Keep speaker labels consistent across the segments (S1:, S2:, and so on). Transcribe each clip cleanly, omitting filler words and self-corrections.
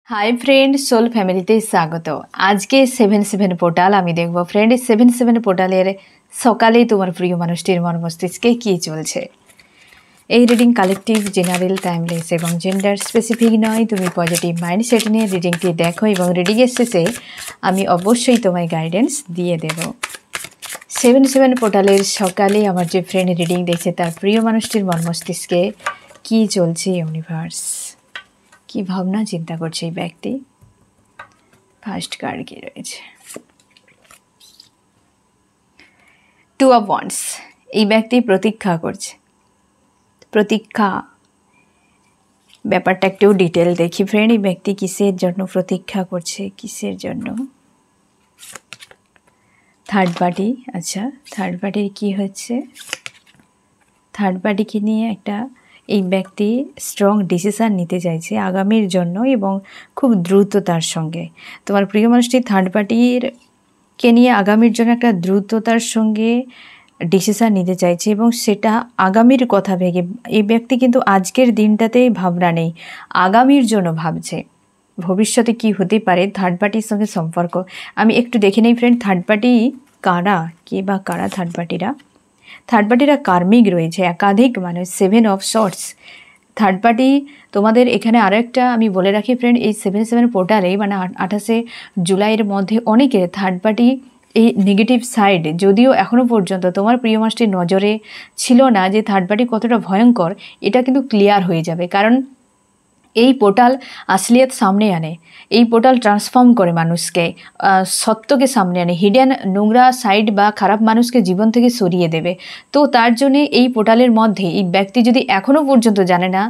S1: High friend soul फैमिलीते स्वागत। आज के 7-7 पोर्टाल आमी देखबो फ्रेंड 7-7 पोर्टालेर सकाले तोमार प्रिय मानुषटिर मन मस्तिष्के कि चलछे। এই রিডিং কালেকটিভ জেনারেল টাইমলেস এবং জেন্ডার স্পেসিফিক নয়। তুমি পজিটিভ মাইন্ডসেট নিয়ে রিডিংটি দেখো এবং রিডিংয়ের শেষে আমি অবশ্যই তোমায় গাইডেন্স দিয়ে দেব। 7-7 পোর্টালের সকালে আমার যে ফ্রেন্ড রিডিং দেখছে তার প্রিয় মানুষটির মন মস্তিষ্কে কী চলছে, ইউনিভার্স কি ভাবনা চিন্তা করছে এই ব্যক্তি। ফার্স্ট কার্ড কি রয়েছে? 2 অফ ওয়ান্ডস। এই ব্যক্তি প্রতীক্ষা করছে। প্রতীক্ষা ব্যাপারটা একটু ডিটেল দেখি ফ্রেন্ড। এই ব্যক্তি কিসের জন্য প্রতীক্ষা করছে, কিসের জন্য? Third party. আচ্ছা, থার্ড পার্টির কি হচ্ছে? থার্ড পার্টিকে নিয়ে একটা এই ব্যক্তি স্ট্রং ডিসিশান নিতে চাইছে আগামীর জন্য এবং খুব দ্রুততার সঙ্গে। তোমার প্রিয় মানুষটি থার্ড পার্টিকে নিয়ে আগামীর জন্য একটা দ্রুততার সঙ্গে ডিসিশান নিতে চাইছে এবং সেটা আগামীর কথা ভেবে। এই ব্যক্তি কিন্তু আজকের দিনটাতেই ভাবনা নেই, আগামীর জন্য ভাবছে ভবিষ্যতে কি হতে পারে থার্ড পার্টির সঙ্গে সম্পর্ক। আমি একটু দেখে নেই ফ্রেন্ড, থার্ড পার্টি কারা, কে বা কারা থার্ড পার্টিরা? থার্ড পার্টিরা কার্মিক রয়েছে, একাধিক মানুষ। 7 অফ শর্টস। থার্ড পার্টি তোমাদের এখানে আরও একটা আমি বলে রাখি ফ্রেন্ড, এই 7-7 পোর্টালে মানে 28শে জুলাইয়ের মধ্যে অনেকের থার্ড পার্টি এই নেগেটিভ সাইড, যদিও এখনও পর্যন্ত তোমার প্রিয় মানুষটির নজরে ছিল না যে থার্ড পার্টি কতটা ভয়ঙ্কর, এটা কিন্তু ক্লিয়ার হয়ে যাবে। কারণ এই পোর্টাল আসলিয়ত সামনে আনে, এই পোর্টাল ট্রান্সফর্ম করে মানুষকে, সত্যকে সামনে আনে, হিডেন নোংরা সাইড বা খারাপ মানুষকে জীবন থেকে সরিয়ে দেবে। তো তার জন্যে এই পোর্টালের মধ্যে এই ব্যক্তি যদি এখনও পর্যন্ত জানে না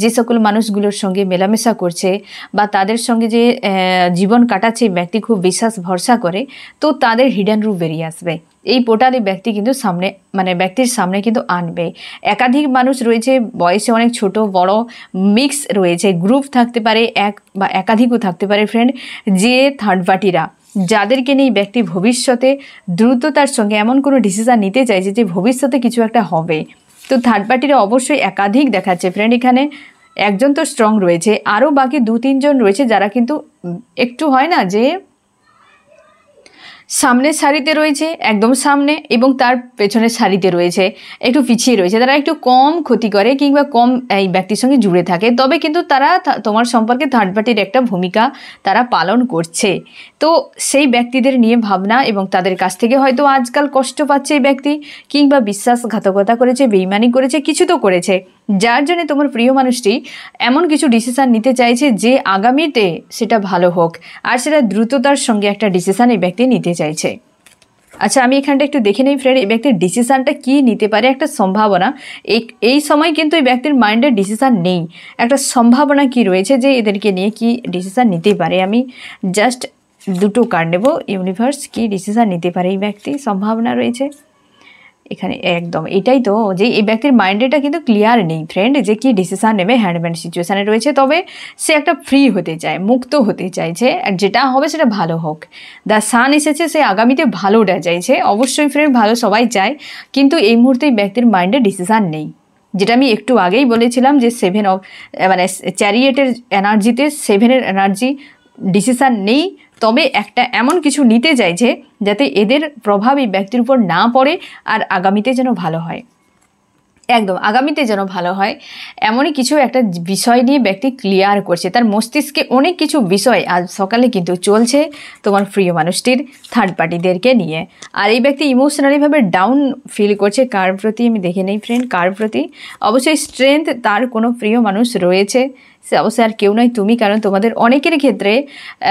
S1: যে সকল মানুষগুলোর সঙ্গে মেলামেশা করছে বা তাদের সঙ্গে যে জীবন কাটাচ্ছে ব্যক্তি খুব বিশ্বাস ভরসা করে, তো তাদের হিডেন রূপ বেরিয়ে আসবে। এই পোর্টালে ব্যক্তি কিন্তু সামনে মানে ব্যক্তির সামনে কিন্তু আনবে। একাধিক মানুষ রয়েছে, বয়সে অনেক ছোট বড় মিক্স রয়েছে, গ্রুপ থাকতে পারে, এক বা একাধিকও থাকতে পারে ফ্রেন্ড। যে থার্ড পার্টিরা যাদেরকে নিয়ে ব্যক্তি ভবিষ্যতে দ্রুততার সঙ্গে এমন কোনো ডিসিশান নিতে চাইছে যে ভবিষ্যতে কিছু একটা হবে, তো থার্ড পার্টিরা অবশ্যই একাধিক দেখাচ্ছে ফ্রেন্ড। এখানে একজন তো স্ট্রং রয়েছে, আরও বাকি 2-3 জন রয়েছে যারা কিন্তু একটু হয় না যে সামনের সারিতে রয়েছে একদম সামনে এবং তার পেছনের সারিতে রয়েছে একটু পিছিয়ে রয়েছে, তারা একটু কম ক্ষতি করে কিংবা কম এই ব্যক্তির সঙ্গে জুড়ে থাকে, তবে কিন্তু তারা তোমার সম্পর্কে থার্ড পার্টির একটা ভূমিকা তারা পালন করছে। তো সেই ব্যক্তিদের নিয়ে ভাবনা এবং তাদের কাছ থেকে হয়তো আজকাল কষ্ট পাচ্ছে এই ব্যক্তি, কিংবা বিশ্বাসঘাতকতা করেছে, বেইমানি করেছে, কিছু তো করেছে, যার জন্য তোমার প্রিয় মানুষটি এমন কিছু ডিসিশান নিতে চাইছে যে আগামীতে সেটা ভালো হোক, আর সেটা দ্রুততার সঙ্গে একটা ডিসিশান এই ব্যক্তি নিতে চাইছে। আচ্ছা, আমি এখানটা একটু দেখে নিই ফ্রেন্ড এই ব্যক্তির ডিসিশানটা কী নিতে পারে, একটা সম্ভাবনা। এই সময় কিন্তু এই ব্যক্তির মাইন্ডে ডিসিশান নেই, একটা সম্ভাবনা কি রয়েছে যে এদেরকে নিয়ে কি ডিসিশান নিতে পারে। আমি জাস্ট 2টো কার্ড নেব। ইউনিভার্স কি ডিসিশান নিতে পারে এই ব্যক্তি, সম্ভাবনা রয়েছে এখানে একদম। এটাই তো যে এই ব্যক্তির মাইন্ডেটা কিন্তু ক্লিয়ার নেই ফ্রেন্ড যে কি ডিসিশান নেবে, হ্যান্ডম্যান সিচুয়েশানে রয়েছে, তবে সে একটা ফ্রি হতে চায়, মুক্ত হতে চাইছে, আর যেটা হবে সেটা ভালো হোক। দ্য সান এসেছে, সে আগামীতে ভালোটা চাইছে। অবশ্যই ফ্রেন্ড ভালো সবাই চায়, কিন্তু এই মুহূর্তে এই ব্যক্তির মাইন্ডে ডিসিশান নেই। যেটা আমি একটু আগেই বলেছিলাম যে 7 অফ মানে চ্যারিয়েটের এনার্জিতে 7-এর এনার্জি ডিসিশান নেই, তবে একটা এমন কিছু নিতে চাইছে যাতে এদের প্রভাব এই ব্যক্তির উপর না পড়ে আর আগামীতে যেন ভালো হয়, একদম আগামীতে যেন ভালো হয় এমনই কিছু একটা বিষয় নিয়ে ব্যক্তি ক্লিয়ার করছে। তার মস্তিষ্কে অনেক কিছু বিষয় আজ সকালে কিন্তু চলছে তোমার প্রিয় মানুষটির থার্ড পার্টিদেরকে নিয়ে। আর এই ব্যক্তি ইমোশনালিভাবে ডাউন ফিল করছে কার প্রতি? আমি দেখে নেই ফ্রেন্ড কার প্রতি। অবশ্যই স্ট্রেংথ তার কোনো প্রিয় মানুষ রয়েছে, সে অবশ্যই আর কেউ নয় তুমি, কারণ তোমাদের অনেকের ক্ষেত্রে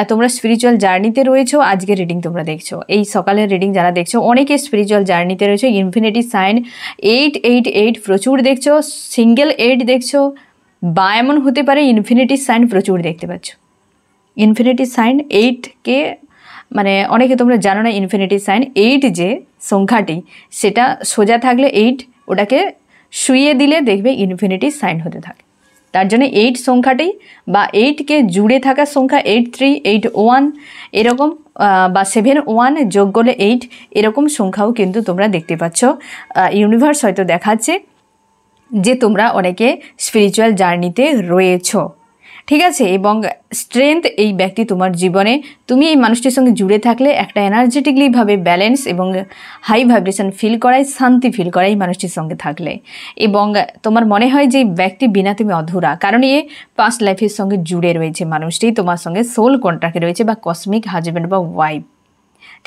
S1: তোমরা স্পিরিচুয়াল জার্নিতে রয়েছো। আজকের রিডিং তোমরা দেখছো, এই সকালের রিডিং যারা দেখছো অনেকে স্পিরিচুয়াল জার্নিতে রয়েছে। ইনফিনিটি সাইন 888 প্রচুর দেখছো, সিঙ্গেল 8 দেখছো, বা এমন হতে পারে ইনফিনিটি সাইন প্রচুর দেখতে পাচ্ছ। ইনফিনিটি সাইন 8কে মানে অনেকে তোমরা জানো না, ইনফিনিটি সাইন 8 যে সংখ্যাটি সেটা সোজা থাকলে 8, ওটাকে শুইয়ে দিলে দেখবে ইনফিনিটি সাইন হতে থাকে। তার জন্য 8 সংখ্যাটি বা 8কে জুড়ে থাকা সংখ্যা 83, 81 এরকম, বা 71 যোগ করলে 8 এরকম সংখ্যাও কিন্তু তোমরা দেখতে পাচ্ছ। ইউনিভার্স হয়তো দেখাচ্ছে যে তোমরা অনেকে স্পিরিচুয়াল জার্নিতে রয়েছো। ঠিক আছে। এবং স্ট্রেংথ এই ব্যক্তি তোমার জীবনে, তুমি এই মানুষটির সঙ্গে জুড়ে থাকলে একটা এনার্জেটিকলিভাবে ব্যালেন্স এবং হাই ভাইব্রেশন ফিল করায়, শান্তি ফিল করায় এই মানুষটির সঙ্গে থাকলে। এবং তোমার মনে হয় যে এই ব্যক্তি বিনা তুমি অধুরা, কারণ এ পাস্ট লাইফের সঙ্গে জুড়ে রয়েছে মানুষটি, তোমার সঙ্গে সোল কন্ট্রাক্টে রয়েছে বা কসমিক হাজব্যান্ড বা ওয়াইফ।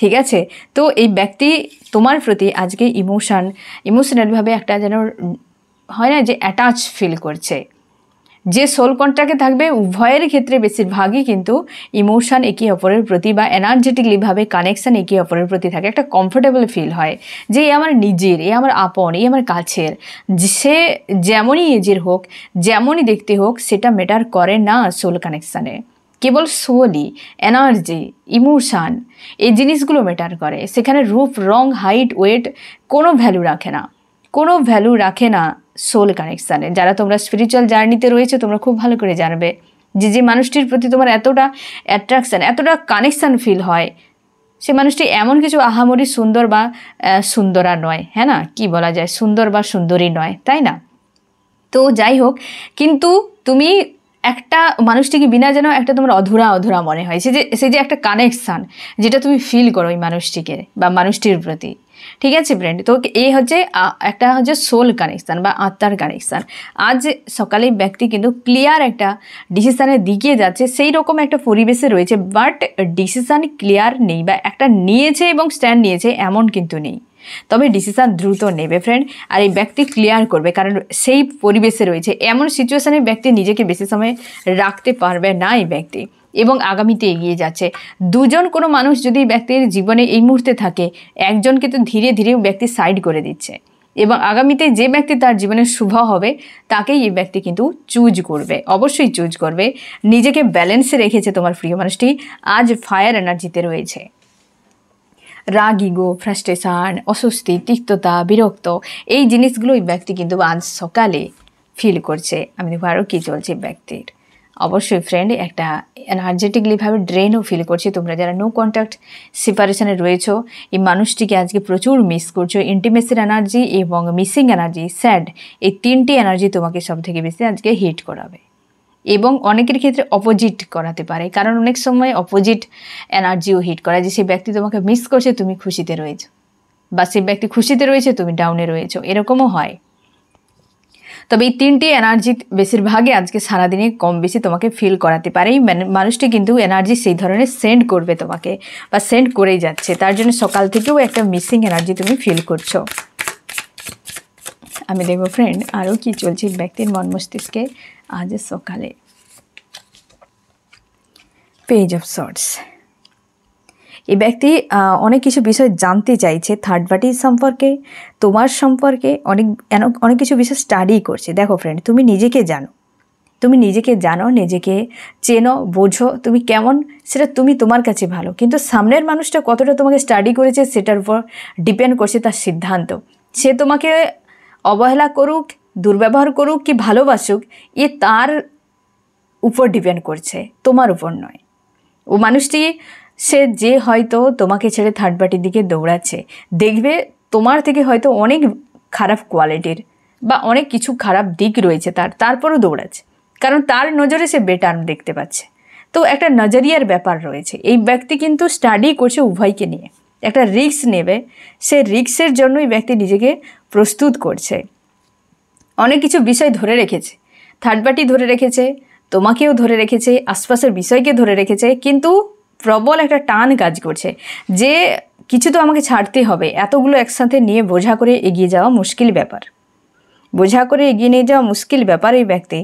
S1: ঠিক আছে। তো এই ব্যক্তি তোমার প্রতি আজকে ইমোশনালভাবে একটা যেন হয় না যে অ্যাটাচ ফিল করছে। যে সোল কন্ট্রাক্টে থাকবে উভয়ের ক্ষেত্রে বেশিরভাগই কিন্তু ইমোশন একে অপরের প্রতি বা এনার্জেটিকলিভাবে কানেকশান একে অপরের প্রতি থাকে, একটা কমফোর্টেবল ফিল হয় যে এ আমার নিজের, এ আমার আপন, এ আমার কাছের। সে যেমনই এজের হোক, যেমনই দেখতে হোক, সেটা ম্যাটার করে না সোল কানেকশানে। কেবল সোলই, এনার্জি, ইমোশান, এই জিনিসগুলো ম্যাটার করে। সেখানে রূপ, রং, হাইট, ওয়েট কোনো ভ্যালু রাখে না, কোনো ভ্যালু রাখে না সোল কানেকশানে। যারা তোমরা স্পিরিচুয়াল জার্নিতে রয়েছে তোমরা খুব ভালো করে জানবে যে মানুষটির প্রতি তোমার এতটা অ্যাট্রাকশান, এতটা কানেকশান ফিল হয়, সে মানুষটি এমন কিছু আহামরি সুন্দর বা সুন্দরা নয়, হ্যাঁ না, কি বলা যায়, সুন্দর বা সুন্দরী নয়, তাই না? তো যাই হোক, কিন্তু তুমি একটা মানুষটিকে বিনা যেন একটা তোমার অধুরা অধুরা মনে হয়। সে যে একটা কানেকশান যেটা তুমি ফিল করো ওই মানুষটিকে বা মানুষটির প্রতি। ঠিক আছে ফ্রেন্ড, তো এই হচ্ছে একটা হচ্ছে সোল কানেকশান বা আত্মার কানেকশান। আজ সকালে ব্যক্তি কিন্তু ক্লিয়ার একটা ডিসিশানের দিকে যাচ্ছে, সেই রকম একটা পরিবেশে রয়েছে, বাট ডিসিশান ক্লিয়ার নেই বা একটা নিয়েছে এবং স্ট্যান্ড নিয়েছে এমন কিন্তু নেই। তবে ডিসিশান দ্রুত নেবে ফ্রেন্ড, আর এই ব্যক্তি ক্লিয়ার করবে, কারণ সেই পরিবেশে রয়েছে। এমন সিচুয়েশানে ব্যক্তি নিজেকে বেশি সময় রাখতে পারবে না এই ব্যক্তি, এবং আগামীতে এগিয়ে যাচ্ছে। দুজন কোনো মানুষ যদি ব্যক্তির জীবনে এই মুহূর্তে থাকে, একজন কিন্তু ধীরে ধীরে ব্যক্তি সাইড করে দিচ্ছে, এবং আগামীতে যে ব্যক্তি তার জীবনে শুভ হবে তাকেই এই ব্যক্তি কিন্তু চুজ করবে, অবশ্যই চুজ করবে। নিজেকে ব্যালেন্সে রেখেছে তোমার প্রিয় মানুষটি, আজ ফায়ার এনার্জিতে রয়েছে। রাগ, ইগো, ফ্রাস্ট্রেশন, অস্বস্তি, তিক্ততা, বিরক্ত, এই জিনিসগুলো এই ব্যক্তি কিন্তু আজ সকালে ফিল করছে। আমি দেখবো আরও কী চলছে ব্যক্তির। অবশ্যই ফ্রেন্ড একটা এনার্জেটিকলিভাবে ড্রেনও ফিল করছে। তোমরা যারা নো কন্ট্যাক্ট সেপারেশনে রয়েছো, এই মানুষটিকে আজকে প্রচুর মিস করছো। ইন্টিমেসির এনার্জি এবং মিসিং এনার্জি, স্যাড, এই তিনটি এনার্জি তোমাকে সব থেকে বেশি আজকে হিট করাবে, এবং অনেকের ক্ষেত্রে অপোজিট করাতে পারে, কারণ অনেক সময় অপোজিট এনার্জিও হিট করা, যে সেই ব্যক্তি তোমাকে মিস করছে, তুমি খুশিতে রয়েছো, বা সেই ব্যক্তি খুশিতে রয়েছে, তুমি ডাউনে রয়েছো, এরকমও হয়। তবে এই তিনটি এনার্জি বেশিরভাগই আজকে সারাদিনে কম বেশি তোমাকে ফিল করাতে পারে। এই মানুষটি কিন্তু এনার্জি সেই ধরনের সেন্ড করবে তোমাকে, বা সেন্ড করেই যাচ্ছে, তার জন্য সকাল থেকেও একটা মিসিং এনার্জি তুমি ফিল করছো। আমি দেখবো ফ্রেন্ড আরও কি চলছে ব্যক্তির মন মস্তিষ্কে আজ সকালে। পেজ অফ সর্টস, এই ব্যক্তি অনেক কিছু বিষয় জানতে চাইছে থার্ড পার্টির সম্পর্কে, তোমার সম্পর্কে, অনেক কিছু বিষয় স্টাডি করছে। দেখো ফ্রেন্ড, তুমি নিজেকে জানো, নিজেকে চেনো, বোঝো, তুমি কেমন সেটা তুমি তোমার কাছে ভালো, কিন্তু সামনের মানুষটা কতটা তোমাকে স্টাডি করেছে সেটার উপর ডিপেন্ড করছে তার সিদ্ধান্ত। সে তোমাকে অবহেলা করুক, দুর্ব্যবহার করুক কি ভালোবাসুক, এ তার উপর ডিপেন্ড করছে, তোমার উপর নয়। ও মানুষটি সে যে হয়তো তোমাকে ছেড়ে থার্ড পার্টির দিকে দৌড়াচ্ছে, দেখবে তোমার থেকে হয়তো অনেক খারাপ কোয়ালিটির বা অনেক কিছু খারাপ দিক রয়েছে তারপরও দৌড়াচ্ছে, কারণ তার নজরে সে বেটার দেখতে পাচ্ছে। তো একটা নজরিয়ার ব্যাপার রয়েছে। এই ব্যক্তি কিন্তু স্টাডি করছে উভয়কে নিয়ে, একটা রিস্ক নেবে, সে রিস্কের জন্যই ব্যক্তি নিজেকে প্রস্তুত করছে। অনেক কিছু বিষয় ধরে রেখেছে, থার্ড পার্টি ধরে রেখেছে, তোমাকেও ধরে রেখেছে, আশপাশের বিষয়কে ধরে রেখেছে, কিন্তু প্রবল একটা টান কাজ করছে যে কিছু তো আমাকে ছাড়তে হবে। এতগুলো একসাথে নিয়ে বোঝা করে এগিয়ে যাওয়া মুশকিল ব্যাপার, বোঝা করে এগিয়ে নিয়ে যাওয়া মুশকিল ব্যাপার এই ব্যক্তি।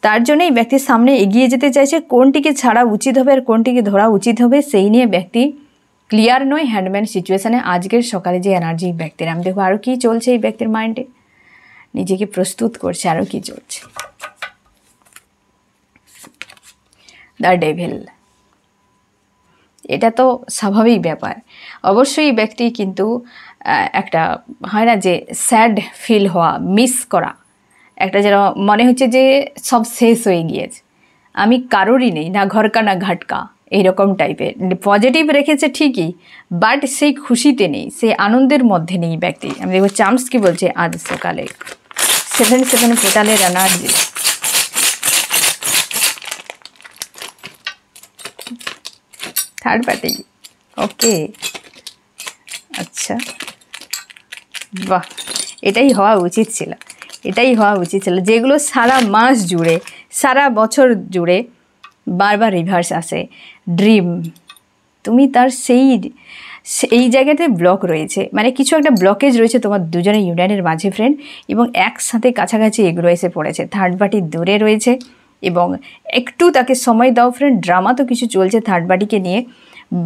S1: তার জন্য এই ব্যক্তির সামনে এগিয়ে যেতে চাইছে, কোনটিকে ছাড়া উচিত হবে আর কোনটিকে ধরা উচিত হবে সেই নিয়ে ব্যক্তি ক্লিয়ার নয়। হ্যান্ডম্যান সিচুয়েশানে আজকের সকালে যে এনার্জি ব্যক্তির, আমি দেখবো আরও কী চলছে এই ব্যক্তির মাইন্ডে, নিজেকে প্রস্তুত করছে, আরও কী চলছে। দ্য ডেভিল, এটা তো স্বাভাবিক ব্যাপার। অবশ্যই ব্যক্তি কিন্তু একটা হয় না যে স্যাড ফিল হওয়া, মিস করা, একটা যেন মনে হচ্ছে যে সব শেষ হয়ে গিয়েছে, আমি কারোরই নেই, না ঘরকা না ঘাটকা, এইরকম টাইপের। পজিটিভ রেখেছে ঠিকই, বাট সেই খুশিতে নেই, সেই আনন্দের মধ্যে নেই ব্যক্তি। আমি দেখবো চান্স কি বলছে আজ সকালে। 7 পোর্টালের এনার্জি, থার্ড পার্টি। ওকে, আচ্ছা, বাহ, এটাই হওয়া উচিত ছিল, এটাই হওয়া উচিত ছিল। যেগুলো সারা মাস জুড়ে, সারা বছর জুড়ে বারবার রিভার্স আসে। ড্রিম, তুমি তার সেই জায়গাতে ব্লক রয়েছে, মানে কিছু একটা ব্লকেজ রয়েছে তোমার দুজনের ইউনিয়নের মাঝে ফ্রেন্ড, এবং একসাথে কাছাকাছি এগুলো এসে পড়েছে। থার্ড পার্টি দূরে রয়েছে এবং একটু তাকে সময় দাও ফ্রেন্ড। ড্রামা তো কিছু চলছে থার্ড পার্টিকে নিয়ে,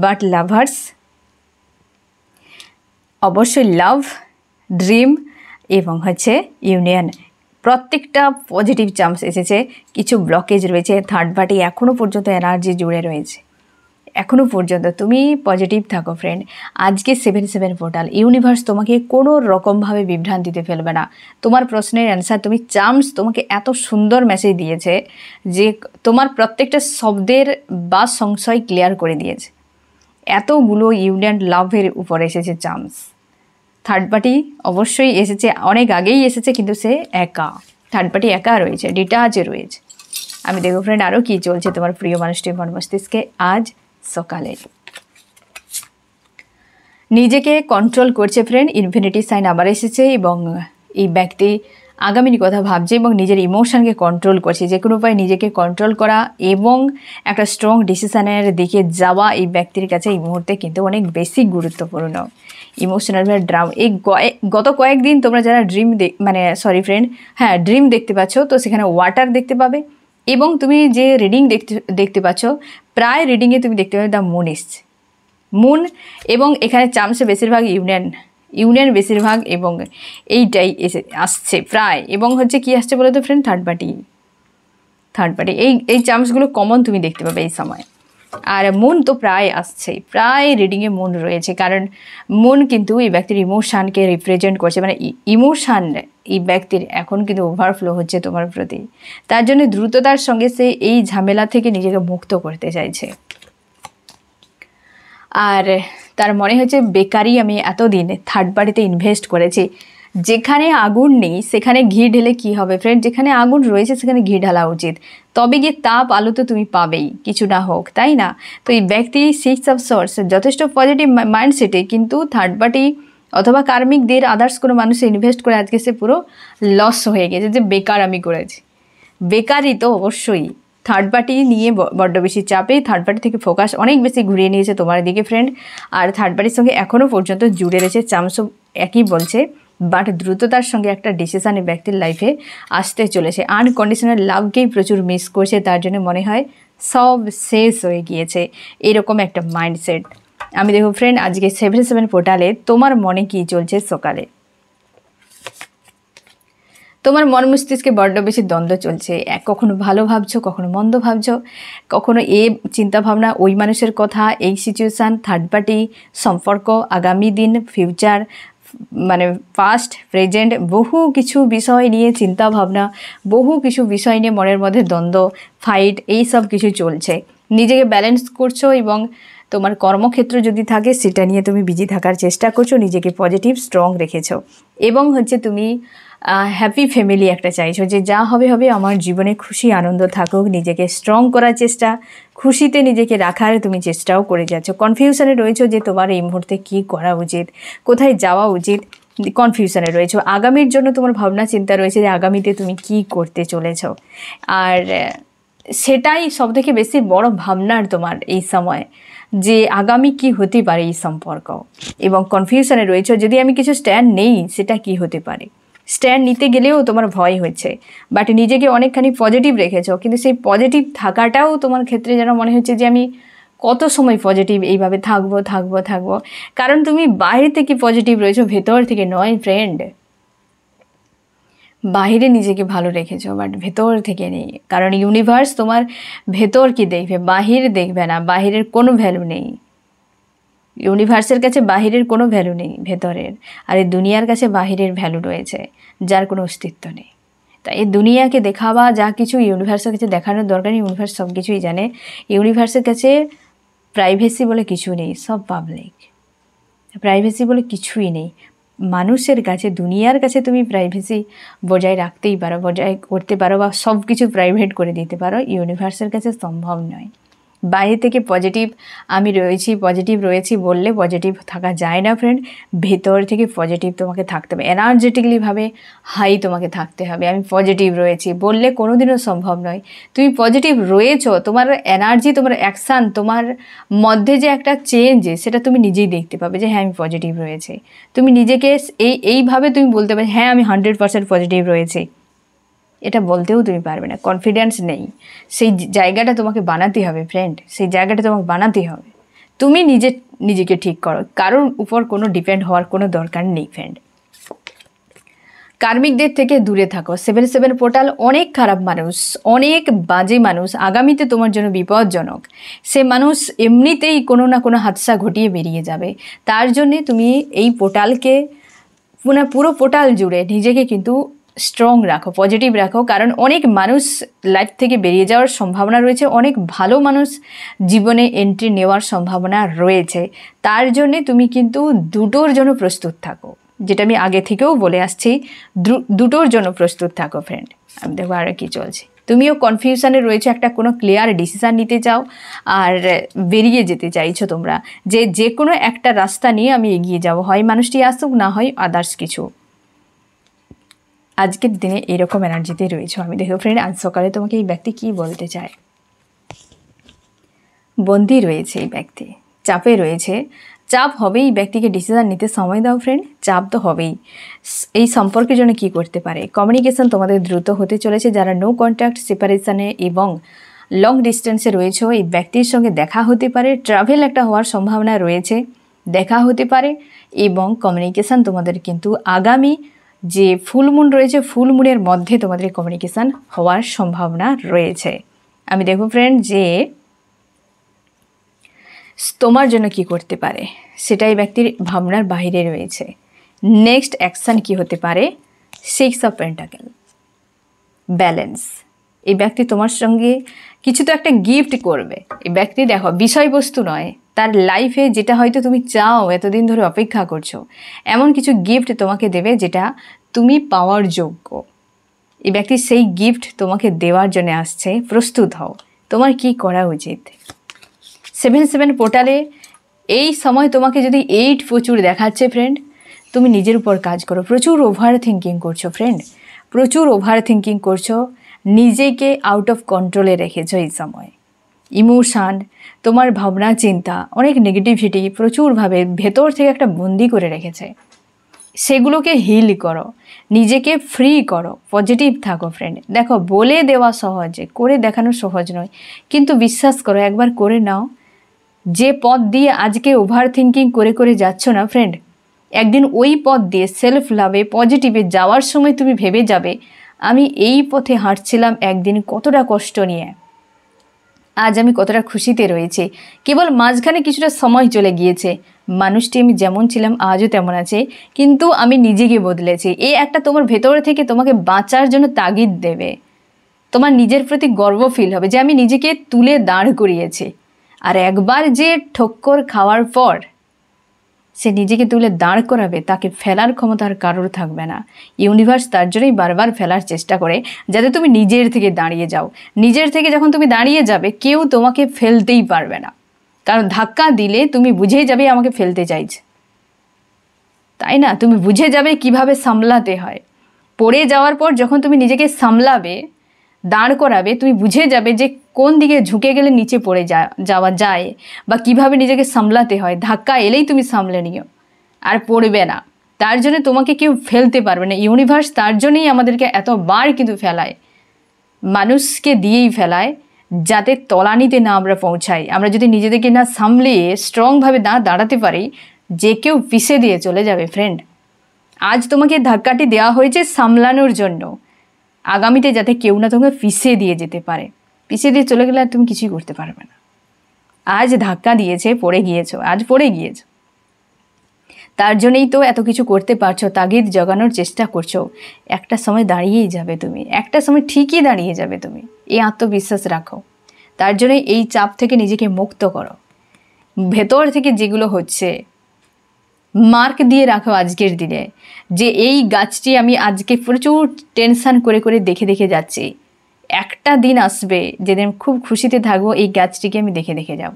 S1: বাট লাভার্স অবশ্যই লাভ, ড্রিম এবং হচ্ছে ইউনিয়ন, প্রত্যেকটা পজিটিভ চান্স এসেছে। কিছু ব্লকেজ রয়েছে, থার্ড পার্টি এখনও পর্যন্ত এনার্জি জুড়ে রয়েছে। এখনও পর্যন্ত তুমি পজিটিভ থাকো ফ্রেন্ড। আজকে 7/7 পোর্টাল, ইউনিভার্স তোমাকে কোনো রকমভাবে বিভ্রান্তিতে ফেলবে না। তোমার প্রশ্নের অ্যান্সার তুমি চান্স তোমাকে এত সুন্দর মেসেজ দিয়েছে যে তোমার প্রত্যেকটা শব্দের বা সংশয় ক্লিয়ার করে দিয়েছে। এতগুলো ইউনিয়ন লাভের উপর এসেছে চান্স। থার্ড পার্টি অবশ্যই এসেছে, অনেক আগেই এসেছে, কিন্তু সে একা, থার্ড পার্টি একা রয়েছে, ডিটাচে রয়েছে। আমি দেখো ফ্রেন্ড আরও কী চলছে তোমার প্রিয় মানুষটির মন মস্তিষ্কে আজ সকালে। নিজেকে কন্ট্রোল করছে ফ্রেন্ড, ইনফিনিটি সাইন আবার এসেছে এবং এই ব্যক্তি আগামীর কথা ভাবছে এবং নিজের ইমোশনকে কন্ট্রোল করছে। যে কোনো উপায়ে নিজেকে কন্ট্রোল করা এবং একটা স্ট্রং ডিসিশনের দিকে যাওয়া এই ব্যক্তির কাছে এই মুহূর্তে কিন্তু অনেক বেশি গুরুত্বপূর্ণ। ইমোশনাল ড্রাম, এই গত কয়েকদিন তোমরা যারা ড্রিম ড্রিম দেখতে পাচ্ছ, তো সেখানে ওয়াটার দেখতে পাবে এবং তুমি যে রিডিং দেখতে পাচ্ছ, প্রায় রিডিংয়ে তুমি দেখতে পাবে দ্য মুন এসছে, মুন, এবং এখানে চান্সে বেশিরভাগ ইউনিয়ন বেশিরভাগ, এবং এইটাই আসছে প্রায়, এবং হচ্ছে কি আসছে বলো তো ফ্রেন্ড, থার্ড পার্টি এই চান্সগুলো কমন তুমি দেখতে পাবে এই সময়। আর মন তো প্রায় আসছে, প্রায় রিডিংয়ে মন রয়েছে, কারণ মন কিন্তু এই ব্যক্তির ইমোশানকে রিপ্রেজেন্ট করছে, মানে ইমোশান এই ব্যক্তির এখন কিন্তু ওভারফ্লো হচ্ছে তোমার প্রতি। তার জন্য দ্রুততার সঙ্গে সে এই ঝামেলা থেকে নিজেকে মুক্ত করতে চাইছে। আর তার মনে হচ্ছে বেকারই আমি এতদিন থার্ড পার্টিতে ইনভেস্ট করেছি, যেখানে আগুন নেই সেখানে ঘি ঢেলে কি হবে ফ্রেন্ড, যেখানে আগুন রয়েছে সেখানে ঘি ঢালা উচিত, তবে গিয়ে তাপ আলো তো তুমি পাবেই, কিছু না হোক, তাই না? তো এই ব্যক্তি 6 অফ সোর্স যথেষ্ট পজিটিভ মাইন্ডসেটে, কিন্তু থার্ড পার্টি অথবা কার্মিকদের আদার্স কোনো মানুষে ইনভেস্ট করে আজকে সে পুরো লস হয়ে গেছে, যে বেকার আমি করেছি। বেকারই তো অবশ্যই, থার্ড পার্টি নিয়ে বড্ড বেশি চাপে, থার্ড পার্টি থেকে ফোকাস অনেক বেশি ঘুরিয়ে নিয়েছে তোমার দিকে ফ্রেন্ড। আর থার্ড পার্টির সঙ্গে এখনও পর্যন্ত জুড়ে রয়েছে, চান্সও একই বলছে, বাট দ্রুততার সঙ্গে একটা ডিসিশন এই ব্যক্তির লাইফে আসতে চলেছে। আনকন্ডিশনাল লাভকেই প্রচুর মিস করছে, তার জন্য মনে হয় সব শেষ হয়ে গিয়েছে, এরকম একটা মাইন্ডসেট। আমি দেখো ফ্রেন্ড আজকে 7/7 পোর্টালে তোমার মনে কি চলছে সকালে। তোমার মন মস্তিষ্কে বড্ড বেশি দ্বন্দ্ব চলছে, কখনো ভালো ভাবছো, কখনো মন্দ ভাবছো, কখনো চিন্তাভাবনা, ওই মানুষের কথা, এই সিচুয়েশান, থার্ড পার্টি, সম্পর্ক, আগামী দিন, ফিউচার, মানে পাস্ট, প্রেজেন্ট, বহু কিছু বিষয় নিয়ে চিন্তাভাবনা, বহু কিছু বিষয় নিয়ে মনের মধ্যে দ্বন্দ্ব, ফাইট, এই সব কিছু চলছে। নিজেকে ব্যালেন্স করছো এবং তোমার কর্মক্ষেত্র যদি থাকে সেটা নিয়ে তুমি বিজি থাকার চেষ্টা করছো, নিজেকে পজিটিভ স্ট্রং রেখেছো, এবং হচ্ছে তুমি হ্যাপি ফ্যামিলি একটা চাইছো, যে যা হবে হবে, আমার জীবনে খুশি আনন্দ থাকুক, নিজেকে স্ট্রং করার চেষ্টা, খুশিতে নিজেকে রাখার তুমি চেষ্টাও করে যাচ্ছ। কনফিউশনে রয়েছো যে তোমার এই মুহূর্তে কী করা উচিত, কোথায় যাওয়া উচিত, কনফিউশনে রয়েছো। আগামীর জন্য তোমার ভাবনা চিন্তা রয়েছে যে আগামীতে তুমি কি করতে চলেছো, আর সেটাই সবথেকে বেশি বড় ভাবনার তোমার এই সময়, যে আগামী কি হতে পারে এই সম্পর্ক, এবং কনফিউশনে রয়েছে যদি আমি কিছু স্ট্যান্ড নেই সেটা কি হতে পারে। স্ট্যান্ড নিতে গেলেও তোমার ভয় হচ্ছে, বাট নিজেকে অনেকখানি পজিটিভ রেখেছো, কিন্তু সেই পজিটিভ থাকাটাও তোমার ক্ষেত্রে যেন মনে হচ্ছে যে আমি কত সময় পজিটিভ এইভাবে থাকবো, কারণ তুমি বাইরে থেকে পজিটিভ রয়েছো, ভেতর থেকে নয় ফ্রেন্ড। বাহিরে নিজেকে ভালো রেখেছো বাট ভেতর থেকে নেই, কারণ ইউনিভার্স তোমার ভেতর কি দেখবে, বাহির দেখবে না, বাহিরের কোনো ভ্যালু নেই। ইউনিভার্সের কাছে বাহিরের কোনো ভ্যালু নেই, ভেতরের। আর এই দুনিয়ার কাছে বাহিরের ভ্যালু রয়েছে, যার কোনো অস্তিত্ব নেই। তাই এই দুনিয়াকে দেখাবা যা কিছু ইউনিভার্সের কাছে দেখানোর দরকার, ইউনিভার্স সব কিছুই জানে। ইউনিভার্সের কাছে প্রাইভেসি বলে কিছু নেই, সব পাবলিক। প্রাইভেসি বলে কিছুই নেই মানুষের কাছে, দুনিয়ার কাছে তুমি প্রাইভেসি বজায় রাখতেই পারো, বজায় করতে পারো, বা সব কিছু প্রাইভেট করে দিতে পারো। ইউনিভার্সের কাছে সম্ভব নয়। বাইরে থেকে পজিটিভ আমি পজিটিভ রয়েছি বললে পজিটিভ থাকা যায় না ফ্রেন্ড। ভেতর থেকে পজিটিভ তোমাকে থাকতে হবে, এনার্জেটিকলিভাবে হাই তোমাকে থাকতে হবে। আমি পজিটিভ রয়েছি বললে কোনোদিনও সম্ভব নয়। তুমি পজিটিভ রয়েছো, তোমার এনার্জি, তোমার অ্যাকশান, তোমার মধ্যে যে একটা চেঞ্জ সেটা তুমি নিজেই দেখতে পাবে যে হ্যাঁ আমি পজিটিভ রয়েছে। তুমি নিজেকে এইভাবে তুমি বলতে পারবে হ্যাঁ আমি 100% পজিটিভ রয়েছি, এটা বলতেও তুমি পারবে না, কনফিডেন্স নেই। সেই জায়গাটা তোমাকে বানাতে হবে ফ্রেন্ড, সেই জায়গাটা তোমাকে বানাতে হবে। তুমি নিজেকে ঠিক করো, কারোর উপর কোনো ডিপেন্ড হওয়ার কোনো দরকার নেই ফ্রেন্ড। কার্মিকদের থেকে দূরে থাকো। 7/7 পোর্টাল অনেক খারাপ মানুষ, অনেক বাজে মানুষ, আগামীতে তোমার জন্য বিপজ্জনক। সে মানুষ এমনিতেই কোনো না কোনো হাদসা ঘটিয়ে বেরিয়ে যাবে। তার জন্যে তুমি এই পোর্টালকে পুরো পোর্টাল জুড়ে নিজেকে কিন্তু স্ট্রং রাখো, পজিটিভ রাখো, কারণ অনেক মানুষ লাইফ থেকে বেরিয়ে যাওয়ার সম্ভাবনা রয়েছে, অনেক ভালো মানুষ জীবনে এন্ট্রি নেওয়ার সম্ভাবনা রয়েছে। তার জন্যে তুমি কিন্তু দুটোর জন্য প্রস্তুত থাকো, যেটা আমি আগে থেকেও বলে আসছি, দুটোর জন্য প্রস্তুত থাকো ফ্রেন্ড। আমি দেখো আর কি চলছে, তুমিও কনফিউশনে রয়েছে, একটা কোনো ক্লিয়ার ডিসিশান নিতে চাও আর বেরিয়ে যেতে চাইছো তোমরা, যে কোনো একটা রাস্তা নিয়ে আমি এগিয়ে যাব, হয় মানুষটি আসুক, না হয় আদার্স কিছু। আজকের দিনে এরকম এনার্জিতে রয়েছে। আমি দেখো ফ্রেন্ড, আজ সকালে তোমাকে এই ব্যক্তি কি বলতে চায়। বন্দি রয়েছে এই ব্যক্তি, চাপে রয়েছে, চাপ হবেই। এই ব্যক্তিকে ডিসিশন নিতে সময় দাও ফ্রেন্ড, চাপ তো হবেই। এই সম্পর্কের জন্য কি করতে পারে, কমিউনিকেশন তোমাদের দ্রুত হতে চলেছে। যারা নো কন্ট্যাক্ট, সেপারেশনে এবং লং ডিস্টেন্সে রয়েছে, এই ব্যক্তির সঙ্গে দেখা হতে পারে, ট্রাভেল একটা হওয়ার সম্ভাবনা রয়েছে, দেখা হতে পারে। এবং কমিউনিকেশান তোমাদের কিন্তু আগামী যে ফুল মুন রয়েছে, ফুল মুনের মধ্যে তোমাদের কমিউনিকেশান হওয়ার সম্ভাবনা রয়েছে। আমি দেখো ফ্রেন্ড যে তোমার জন্য কি করতে পারে সেটাই ব্যক্তির ভাবনার বাইরে রয়েছে। নেক্সট অ্যাকশান কি হতে পারে, 6 অফ পেন্টাকেল, ব্যালেন্স। এই ব্যক্তি তোমার সঙ্গে কিছু তো একটা গিফট করবে। এই ব্যক্তি দেখো বিষয়বস্তু নয়, তার লাইফে যেটা হয়তো তুমি চাও, এতদিন ধরে অপেক্ষা করছো, এমন কিছু গিফট তোমাকে দেবে যেটা তুমি পাওয়ার যোগ্য। এই ব্যক্তি সেই গিফট তোমাকে দেওয়ার জন্য আসছে, প্রস্তুত হও। তোমার কি করা উচিত। 7/7 পোর্টালে এই সময় তোমাকে যদি 8 প্রচুর দেখাচ্ছে ফ্রেন্ড, তুমি নিজের উপর কাজ করো। প্রচুর ওভার থিঙ্কিং করছো ফ্রেন্ড, প্রচুর ওভার থিঙ্কিং করছো, নিজেকে আউট অফ কন্ট্রোলে রেখেছো এই সময়। ইমোশান, তোমার ভাবনা চিন্তা, অনেক নেগেটিভিটি প্রচুরভাবে ভেতর থেকে একটা বন্দি করে রেখেছে। সেগুলোকে হিল করো, নিজেকে ফ্রি করো, পজিটিভ থাকো ফ্রেন্ড। দেখো বলে দেওয়া সহজে, করে দেখানো সহজ নয়, কিন্তু বিশ্বাস করো, একবার করে নাও। যে পথ দিয়ে আজকে ওভার থিঙ্কিং করে করে যাচ্ছ না ফ্রেন্ড, একদিন ওই পথ দিয়ে সেলফ লাভে, পজিটিভে যাওয়ার সময় তুমি ভেবে যাবে আমি এই পথে হাঁটছিলাম একদিন কতটা কষ্ট নিয়ে, আজ আমি কতটা খুশিতে রয়েছে। কেবল মাঝখানে কিছুটা সময় চলে গিয়েছে, মানুষটি আমি যেমন ছিলাম আজও তেমন আছে, কিন্তু আমি নিজেকে বদলেছি। এই একটা তোমার ভেতর থেকে তোমাকে বাঁচার জন্য তাগিদ দেবে। তোমার নিজের প্রতি গর্ব ফিল হবে যে আমি নিজেকে তুলে দাঁড় করিয়েছি। আর একবার যে ঠক্কর খাওয়ার পর সে নিজেকে তুলে দাঁড় করাবে, তাকে ফেলার ক্ষমতা আর কারোর থাকবে না। ইউনিভার্স তার জন্যই বারবার ফেলার চেষ্টা করে, যাতে তুমি নিজের থেকে দাঁড়িয়ে যাও। নিজের থেকে যখন তুমি দাঁড়িয়ে যাবে, কেউ তোমাকে ফেলতেই পারবে না, কারণ ধাক্কা দিলে তুমি বুঝেই যাবে আমাকে ফেলতে চাইছে, তাই না? তুমি বুঝে যাবে কিভাবে সামলাতে হয়। পড়ে যাওয়ার পর যখন তুমি নিজেকে সামলাবে, দাঁড় করাবে, তুমি বুঝে যাবে যে কোন দিকে ঝুঁকে গেলে নিচে পড়ে যাওয়া যায়, বা কিভাবে নিজেকে সামলাতে হয়। ধাক্কা এলেই তুমি সামলে নিও, আর পড়বে না। তার জন্য তোমাকে কেউ ফেলতে পারবে না। ইউনিভার্স তার জন্যই আমাদেরকে এতবার কিন্তু ফেলায়, মানুষকে দিয়েই ফেলায়, যাতে তলানিতে না আমরা পৌঁছাই। আমরা যদি নিজেদেরকে না সামলিয়ে স্ট্রংভাবে না দাঁড়াতে পারি, যে কেউ পিষে দিয়ে চলে যাবে ফ্রেন্ড। আজ তোমাকে ধাক্কাটি দেওয়া হয়েছে সামলানোর জন্য, আগামীতে যাতে কেউ না তোমাকে পিষে দিয়ে যেতে পারে। পিষে দিয়ে চলে গেলে আর তুমি কিছুই করতে পারবে না। আজ ধাক্কা দিয়েছে, পড়ে গিয়েছো, আজ পড়ে গিয়েছো, তার জন্যই তো এত কিছু করতে পারছো, তাগিদ জগানোর চেষ্টা করছো। একটা সময় দাঁড়িয়েই যাবে তুমি, একটা সময় ঠিকই দাঁড়িয়ে যাবে তুমি, এই আত্মবিশ্বাস রাখো। তার জন্য এই চাপ থেকে নিজেকে মুক্ত করো। ভেতর থেকে যেগুলো হচ্ছে মার্ক দিয়ে রাখো আজকের দিনে, যে এই গাছটি আমি আজকে প্রচুর টেনশান করে করে দেখে দেখে যাচ্ছি, একটা দিন আসবে যেদিন খুব খুশিতে থাকবো, এই গাছটিকে আমি দেখে দেখে যাব।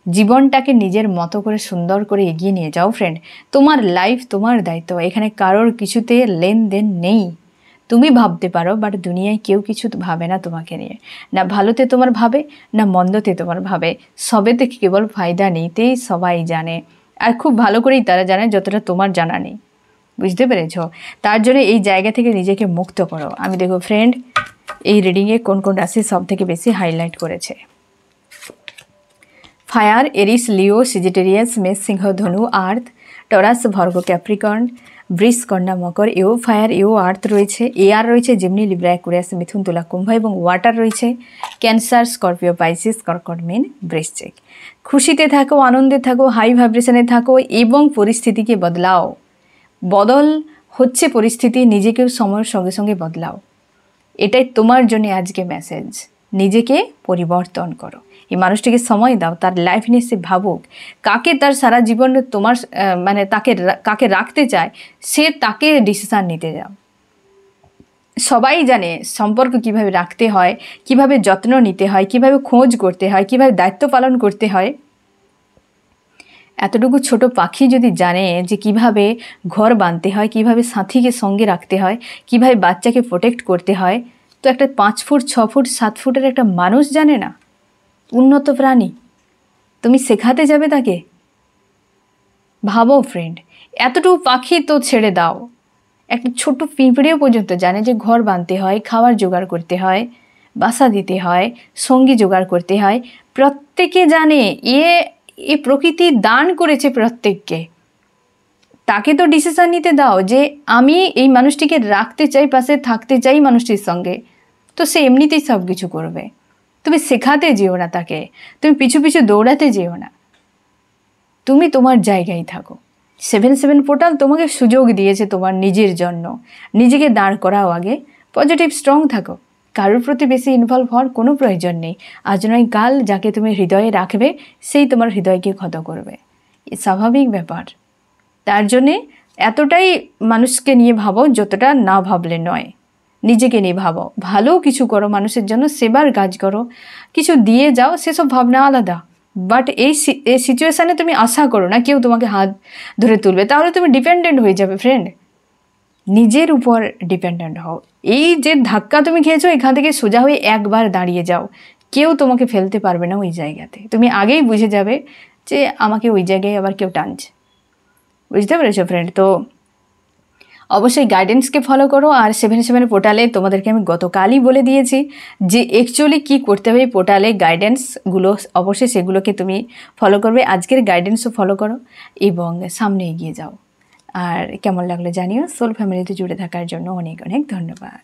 S1: জীবনটাকে নিজের মতো করে সুন্দর করে এগিয়ে নিয়ে যাও ফ্রেন্ড। তোমার লাইফ তোমার দায়িত্ব, এখানে কারোর কিছুতে লেনদেন নেই। তুমি ভাবতে পারো, বাট দুনিয়ায় কেউ কিছু ভাবে না তোমাকে নিয়ে। না ভালোতে তোমার ভাবে, না মন্দতে তোমার ভাবে। সবেতে কেবল ফায়দা নিতেই সবাই জানে, আর খুব ভালো করেই তারা জানে যতটা তোমার জানা নেই। বুঝতে পেরেছ? তার জন্য এই জায়গা থেকে নিজেকে মুক্ত করো। আমি দেখো ফ্রেন্ড, এই রিডিংয়ে কোন কোন রাশি সব থেকে বেশি হাইলাইট করেছে। ফায়ার, এরিস, লিও, সিজিটেরিয়াস, মেষ, সিংহ, ধনু, আর্থ, টরাস, ভর্গ, ক্যাপ্রিকর্ন, বৃষ, কন্যা, মকর। এও ফায়ার, এও আর্থ রয়েছে, এয়ার রয়েছে যেমনি, লিব্রা, অ্যাকুয়ারিয়াস, মিথুন, তুলা, কুম্ভ, এবং ওয়াটার রয়েছে ক্যান্সার, স্করপিও, পাইসিস, কর্কট, মীন, বৃশ্চিক। খুশিতে থাকো, আনন্দে থাকো, হাই ভাইব্রেশনে থাকো এবং পরিস্থিতিকে বদলাও। বদল হচ্ছে পরিস্থিতি, নিজেকেও সময়ের সঙ্গে সঙ্গে বদলাও। এটাই তোমার জন্য আজকে মেসেজ। নিজেকে পরিবর্তন করো, এই মানুষটিকে সময় দাও, তার লাইফ নিয়ে সে ভাবুক, কাকে তার সারা জীবন তোমার মানে কাকে রাখতে চায়, সে তাকে ডিসিশান নিতে যাও। সবাই জানে সম্পর্ক কিভাবে রাখতে হয়, কিভাবে যত্ন নিতে হয়, কিভাবে খোঁজ করতে হয়, কিভাবে দায়িত্ব পালন করতে হয়। এতটুকু ছোট পাখি যদি জানে যে কিভাবে ঘর বাঁধতে হয়, কিভাবে সাথীকে সঙ্গে রাখতে হয়, কিভাবে বাচ্চাকে প্রোটেক্ট করতে হয়, তো একটা 5 ফুট 6 ফুট 7 ফুটের একটা মানুষ জানে না? উন্নত প্রাণী, তুমি শেখাতে যাবে তাকে? ভাবো ফ্রেন্ড, এতটুকু পাখি তো ছেড়ে দাও, একটা ছোট পিঁপড়েও পর্যন্ত জানে যে ঘর বাঁধতে হয়, খাবার জোগাড় করতে হয়, বাসা দিতে হয়, সঙ্গী জোগাড় করতে হয়। প্রত্যেকে জানে, এ প্রকৃতি দান করেছে প্রত্যেককে। তাকে তো ডিসিশন নিতে দাও যে আমি এই মানুষটিকে রাখতে চাই, পাশে থাকতে চাই মানুষটির সঙ্গে, তো সে এমনিতেই সব কিছু করবে। তুমি শেখাতে যেও না তাকে, তুমি পিছু পিছু দৌড়াতে যেও না, তুমি তোমার জায়গায় থাকো। 7/7 পোর্টাল তোমাকে সুযোগ দিয়েছে তোমার নিজের জন্য। নিজেকে দাঁড় করাও আগে, পজিটিভ স্ট্রং থাকো, কারোর প্রতি বেশি ইনভলভ হওয়ার কোনো প্রয়োজন নেই। আজ নয় কাল যাকে তুমি হৃদয়ে রাখবে সেই তোমার হৃদয়কে ক্ষত করবে, এ স্বাভাবিক ব্যাপার। তার জন্যে এতটাই মানুষকে নিয়ে ভাবো যতটা না ভাবলে নয়। নিজেকে নিয়ে ভাবো, ভালো কিছু করো, মানুষের জন্য সেবার কাজ করো, কিছু দিয়ে যাও, সেসব ভাবনা আলাদা। বাট এই সিচুয়েশানে তুমি আশা করো না কেউ তোমাকে হাত ধরে তুলবে, তাহলে তুমি ডিপেন্ডেন্ট হয়ে যাবে ফ্রেন্ড। নিজের উপর ডিপেন্ডেন্ট হও। এই যে ধাক্কা তুমি খেয়েছো, এখান থেকে সোজা হয়ে একবার দাঁড়িয়ে যাও, কেউ তোমাকে ফেলতে পারবে না ওই জায়গাতে। তুমি আগেই বুঝে যাবে যে আমাকে ওই জায়গায় আবার কেউ টানছে। বুঝতে পেরেছো ফ্রেন্ড? তো অবশ্যই গাইডেন্সকে ফলো করো। আর 7/7 পোর্টালে তোমাদেরকে আমি গতকালই বলে দিয়েছি যে অ্যাকচুয়ালি কী করতে হবে পোর্টালে, গাইডেন্সগুলো অবশ্যই সেগুলোকে তুমি ফলো করবে। আজকের গাইডেন্সও ফলো করো এবং সামনে এগিয়ে যাও। আর কেমন লাগলো জানিও। সোল ফ্যামিলিতে জুড়ে থাকার জন্য অনেক অনেক ধন্যবাদ।